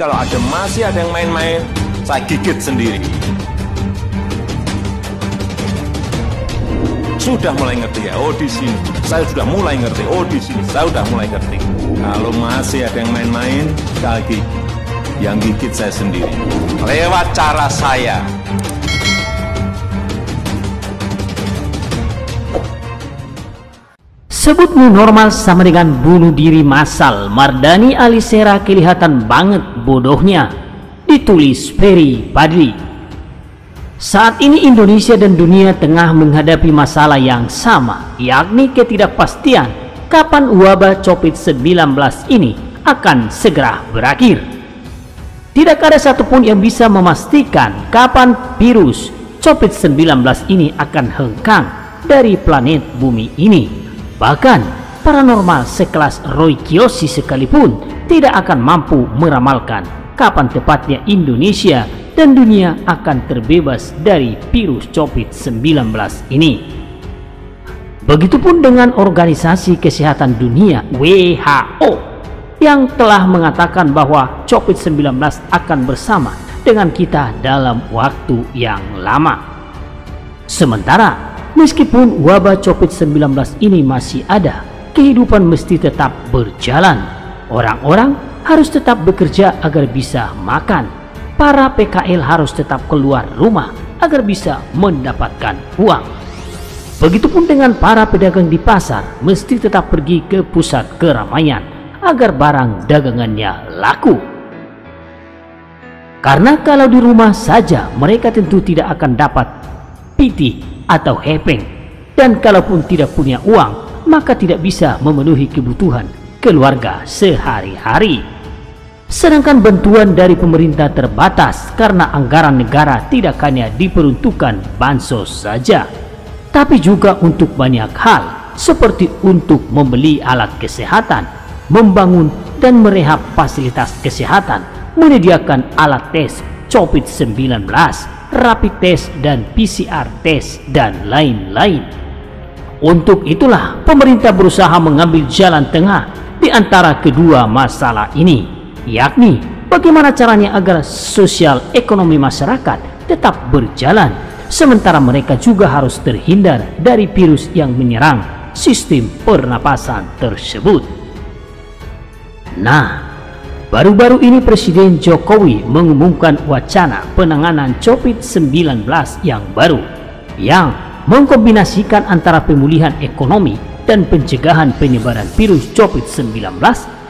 kalau masih ada yang main-main, saya gigit sendiri. Sudah mulai ngerti ya, oh di sini saya sudah mulai ngerti, oh di sini saya sudah mulai ngerti. Kalau masih ada yang main-main, sekali lagi yang gigit saya sendiri lewat cara saya. Sebut new normal sama dengan bunuh diri massal. Mardhani Alisera kelihatan banget bodohnya. Ditulis Ferry Fadli. Saat ini Indonesia dan dunia tengah menghadapi masalah yang sama, yakni ketidakpastian kapan wabah COVID-19 ini akan segera berakhir. Tidak ada satupun yang bisa memastikan kapan virus COVID-19 ini akan hengkang dari planet bumi ini. Bahkan paranormal sekelas Roy Kiyoshi sekalipun tidak akan mampu meramalkan kapan tepatnya Indonesia dan dunia akan terbebas dari virus COVID-19 ini. Begitupun dengan Organisasi Kesehatan Dunia WHO yang telah mengatakan bahwa COVID-19 akan bersama dengan kita dalam waktu yang lama. Sementara meskipun wabah COVID-19 ini masih ada, kehidupan mesti tetap berjalan. Orang-orang harus tetap bekerja agar bisa makan. Para PKL harus tetap keluar rumah agar bisa mendapatkan uang. Begitupun dengan para pedagang di pasar, mesti tetap pergi ke pusat keramaian agar barang dagangannya laku. Karena kalau di rumah saja mereka tentu tidak akan dapat pitih atau hepeng, dan kalaupun tidak punya uang maka tidak bisa memenuhi kebutuhan keluarga sehari-hari. Sedangkan bantuan dari pemerintah terbatas karena anggaran negara tidak hanya diperuntukkan bansos saja, tapi juga untuk banyak hal seperti untuk membeli alat kesehatan, membangun dan merehab fasilitas kesehatan, menyediakan alat tes COVID-19, rapid test dan PCR test, dan lain-lain. Untuk itulah pemerintah berusaha mengambil jalan tengah di antara kedua masalah ini, yakni bagaimana caranya agar sosial ekonomi masyarakat tetap berjalan, sementara mereka juga harus terhindar dari virus yang menyerang sistem pernapasan tersebut. Nah, baru-baru ini Presiden Jokowi mengumumkan wacana penanganan COVID-19 yang baru, yang mengkombinasikan antara pemulihan ekonomi dan pencegahan penyebaran virus COVID-19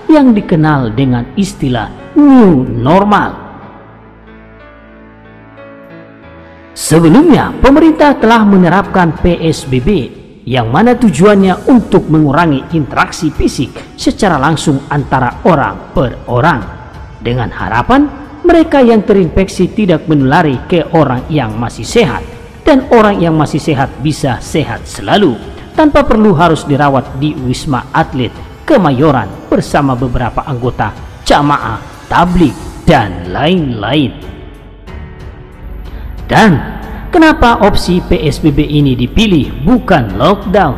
yang dikenal dengan istilah new normal. Sebelumnya, pemerintah telah menerapkan PSBB yang mana tujuannya untuk mengurangi interaksi fisik secara langsung antara orang per orang, dengan harapan mereka yang terinfeksi tidak menulari ke orang yang masih sehat, dan orang yang masih sehat bisa sehat selalu tanpa perlu harus dirawat di Wisma Atlet Kemayoran bersama beberapa anggota jamaah tabligh dan lain-lain. Dan kenapa opsi PSBB ini dipilih bukan lockdown?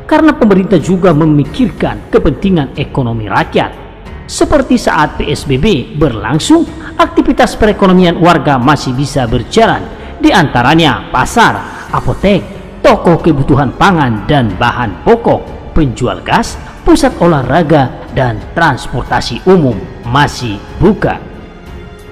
Karena pemerintah juga memikirkan kepentingan ekonomi rakyat. Seperti saat PSBB berlangsung, aktivitas perekonomian warga masih bisa berjalan, di antaranya pasar, apotek, toko kebutuhan pangan dan bahan pokok, penjual gas, pusat olahraga, dan transportasi umum masih buka.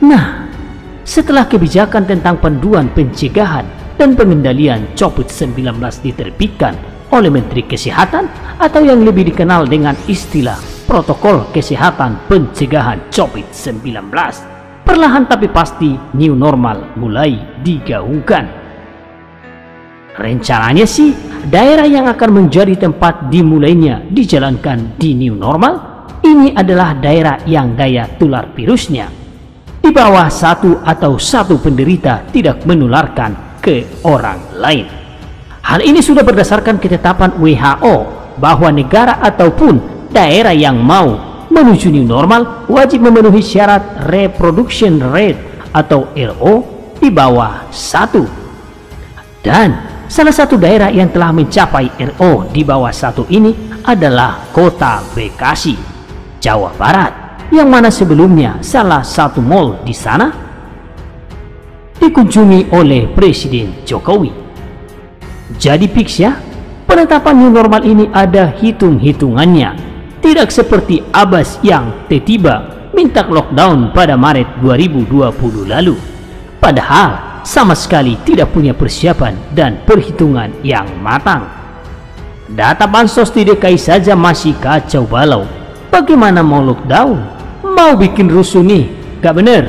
Nah, setelah kebijakan tentang panduan pencegahan dan pengendalian COVID-19 diterbitkan oleh Menteri Kesehatan atau yang lebih dikenal dengan istilah Protokol Kesehatan Pencegahan COVID-19, perlahan tapi pasti new normal mulai digaungkan. Rencananya sih, daerah yang akan menjadi tempat dimulainya dijalankan di new normal ini adalah daerah yang daya tular virusnya di bawah satu atau satu penderita tidak menularkan ke orang lain. Hal ini sudah berdasarkan ketetapan WHO bahwa negara ataupun daerah yang mau menuju new normal wajib memenuhi syarat reproduction rate atau RO di bawah 1. Dan salah satu daerah yang telah mencapai RO di bawah 1 ini adalah Kota Bekasi, Jawa Barat, yang mana sebelumnya salah satu mal di sana dikunjungi oleh Presiden Jokowi. Jadi fix ya, penetapan new normal ini ada hitung-hitungannya, tidak seperti Abbas yang tiba-tiba minta lockdown pada Maret 2020 lalu, padahal sama sekali tidak punya persiapan dan perhitungan yang matang. Data bansos di DKI saja masih kacau balau, bagaimana mau lockdown? Mau bikin rusuh nih, gak bener.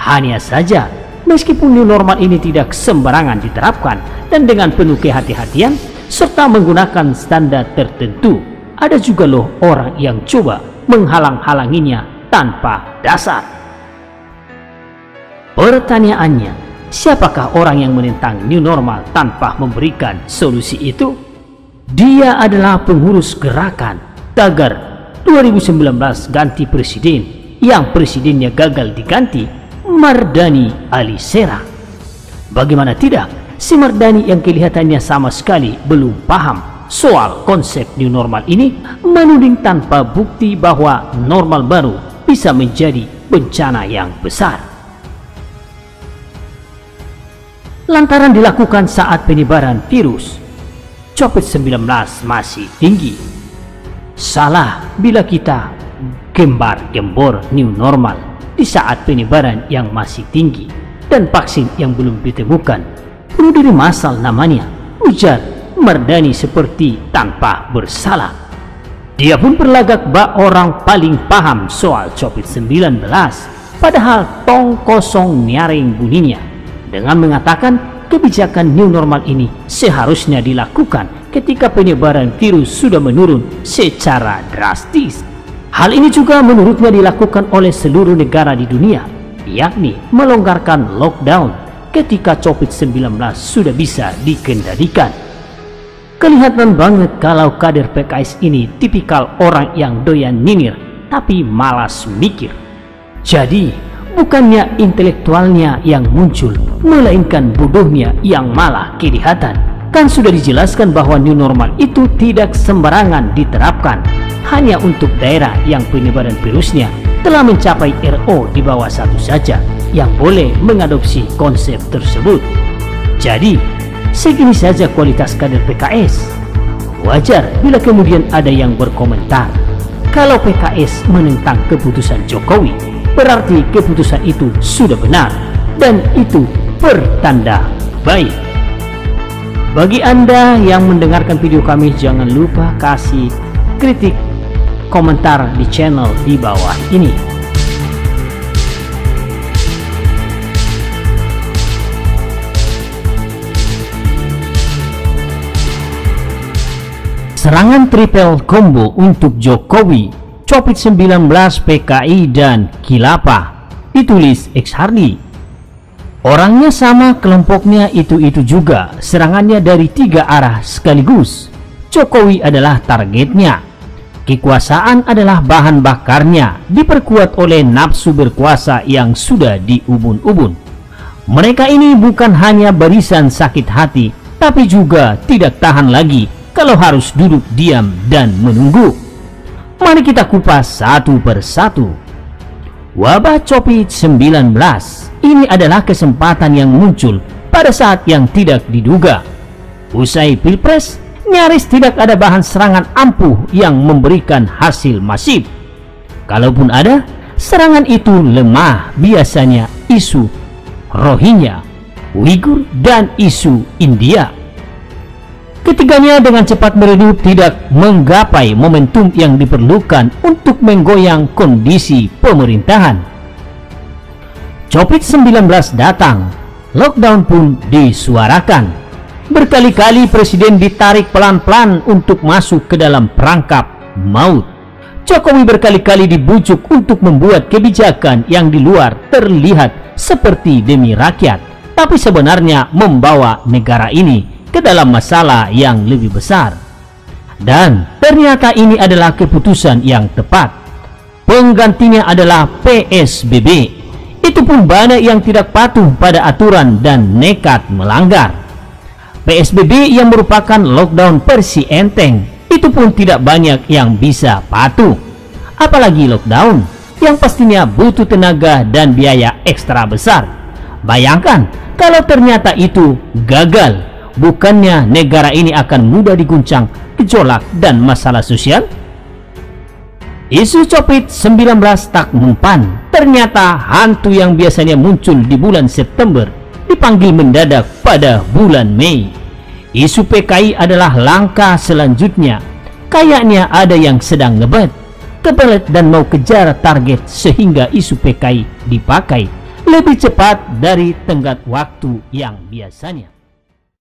Hanya saja, meskipun new normal ini tidak sembarangan diterapkan dan dengan penuh kehati-hatian serta menggunakan standar tertentu, ada juga loh orang yang coba menghalang-halanginya tanpa dasar. Pertanyaannya, siapakah orang yang menentang new normal tanpa memberikan solusi itu? Dia adalah pengurus gerakan Tagar 2019 ganti presiden yang presidennya gagal diganti, Mardhani Alisera. Bagaimana tidak, si Mardhani yang kelihatannya sama sekali belum paham soal konsep new normal ini menuding tanpa bukti bahwa normal baru bisa menjadi bencana yang besar. Lantaran dilakukan saat penyebaran virus COVID-19 masih tinggi. Salah bila kita gembar-gembor new normal di saat penyebaran yang masih tinggi dan vaksin yang belum ditemukan. Bunuh diri massal namanya, ujar Mardhani seperti tanpa bersalah. Dia pun berlagak bak orang paling paham soal COVID-19, padahal tong kosong nyaring bunyinya, dengan mengatakan kebijakan new normal ini seharusnya dilakukan ketika penyebaran virus sudah menurun secara drastis. Hal ini juga menurutnya dilakukan oleh seluruh negara di dunia, yakni melonggarkan lockdown ketika COVID-19 sudah bisa dikendalikan. Kelihatan banget kalau kader PKS ini tipikal orang yang doyan nyinyir tapi malas mikir. Jadi bukannya intelektualnya yang muncul, melainkan bodohnya yang malah kelihatan. Kan sudah dijelaskan bahwa new normal itu tidak sembarangan diterapkan, hanya untuk daerah yang penyebaran virusnya telah mencapai RO di bawah 1 saja yang boleh mengadopsi konsep tersebut. Jadi segini saja kualitas kader PKS. Wajar bila kemudian ada yang berkomentar kalau PKS menentang keputusan Jokowi, berarti keputusan itu sudah benar dan itu pertanda baik. Bagi Anda yang mendengarkan video kami, jangan lupa kasih kritik, komentar di channel di bawah ini. Serangan triple combo untuk Jokowi, COVID-19, PKI, dan Khilafah, ditulis X Hardy. Orangnya sama, kelompoknya itu-itu juga, serangannya dari 3 arah sekaligus. Jokowi adalah targetnya, kekuasaan adalah bahan bakarnya, diperkuat oleh nafsu berkuasa yang sudah diubun-ubun. Mereka ini bukan hanya barisan sakit hati, tapi juga tidak tahan lagi kalau harus duduk diam dan menunggu. Mari kita kupas satu persatu. Wabah COVID-19 ini adalah kesempatan yang muncul pada saat yang tidak diduga. Usai Pilpres, nyaris tidak ada bahan serangan ampuh yang memberikan hasil masif. Kalaupun ada, serangan itu lemah, biasanya isu Rohingya, Uighur, dan isu India. Ketiganya dengan cepat meredup, tidak menggapai momentum yang diperlukan untuk menggoyang kondisi pemerintahan. COVID-19 datang, lockdown pun disuarakan. Berkali-kali presiden ditarik pelan-pelan untuk masuk ke dalam perangkap maut. Jokowi berkali-kali dibujuk untuk membuat kebijakan yang di luar terlihat seperti demi rakyat, tapi sebenarnya membawa negara ini ke dalam masalah yang lebih besar. Dan ternyata ini adalah keputusan yang tepat. Penggantinya adalah PSBB. Itu pun banyak yang tidak patuh pada aturan dan nekat melanggar. PSBB yang merupakan lockdown versi enteng, itu pun tidak banyak yang bisa patuh. apalagi lockdown yang pastinya butuh tenaga dan biaya ekstra besar. Bayangkan kalau ternyata itu gagal, bukannya negara ini akan mudah diguncang gejolak dan masalah sosial? Isu COVID-19 tak mempan. Ternyata hantu yang biasanya muncul di bulan September dipanggil mendadak pada bulan Mei. Isu PKI adalah langkah selanjutnya. Kayaknya ada yang sedang ngebet, kebelet dan mau kejar target sehingga isu PKI dipakai lebih cepat dari tenggat waktu yang biasanya.